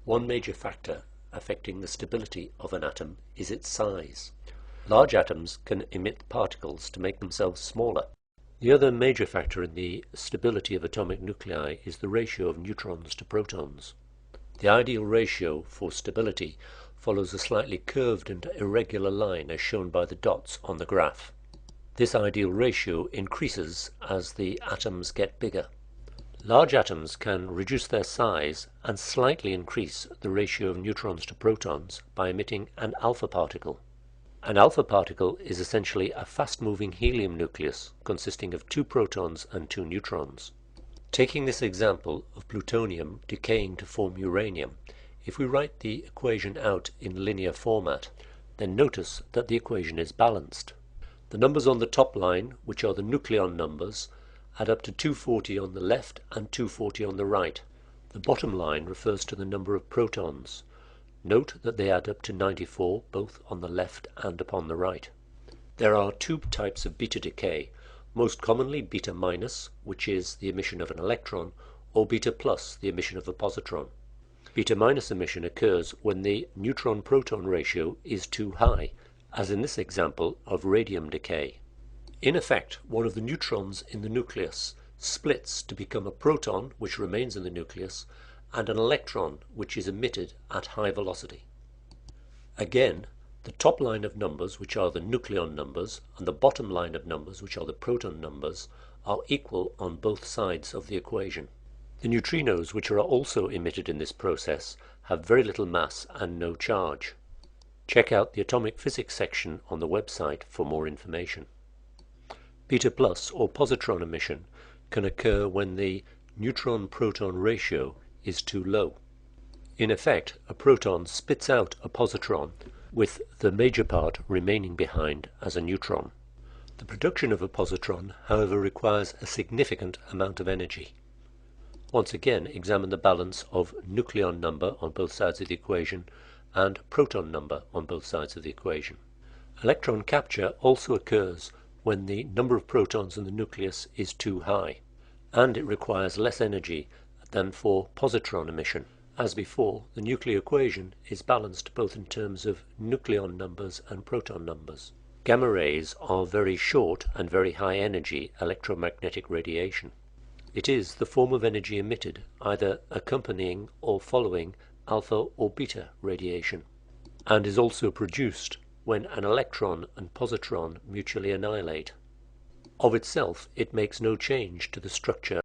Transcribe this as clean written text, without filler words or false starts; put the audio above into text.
One major factor affecting the stability of an atom is its size. Large atoms can emit particles to make themselves smaller. The other major factor in the stability of atomic nuclei is the ratio of neutrons to protons. The ideal ratio for stability follows a slightly curved and irregular line as shown by the dots on the graph. This ideal ratio increases as the atoms get bigger. Large atoms can reduce their size and slightly increase the ratio of neutrons to protons by emitting an alpha particle. An alpha particle is essentially a fast-moving helium nucleus consisting of 2 protons and 2 neutrons. Taking this example of plutonium decaying to form uranium, if we write the equation out in linear format, then notice that the equation is balanced. The numbers on the top line, which are the nucleon numbers, add up to 240 on the left and 240 on the right. The bottom line refers to the number of protons. Note that they add up to 94 both on the left and upon the right. There are 2 types of beta decay, most commonly beta minus, which is the emission of an electron, or beta plus, the emission of a positron. Beta minus emission occurs when the neutron-proton ratio is too high, as in this example of radium decay. In effect, one of the neutrons in the nucleus splits to become a proton, which remains in the nucleus, and an electron, which is emitted at high velocity. Again, the top line of numbers, which are the nucleon numbers, and the bottom line of numbers, which are the proton numbers, are equal on both sides of the equation. The neutrinos, which are also emitted in this process, have very little mass and no charge. Check out the atomic physics section on the website for more information. Beta plus, or positron emission, can occur when the neutron-proton ratio is too low. In effect, a proton spits out a positron, with the major part remaining behind as a neutron. The production of a positron, however, requires a significant amount of energy. Once again, examine the balance of nucleon number on both sides of the equation and proton number on both sides of the equation. Electron capture also occurs when the number of protons in the nucleus is too high, and it requires less energy than for positron emission. As before, the nuclear equation is balanced both in terms of nucleon numbers and proton numbers. Gamma rays are very short and very high energy electromagnetic radiation. It is the form of energy emitted either accompanying or following alpha or beta radiation, and is also produced when an electron and positron mutually annihilate. Of itself, it makes no change to the structure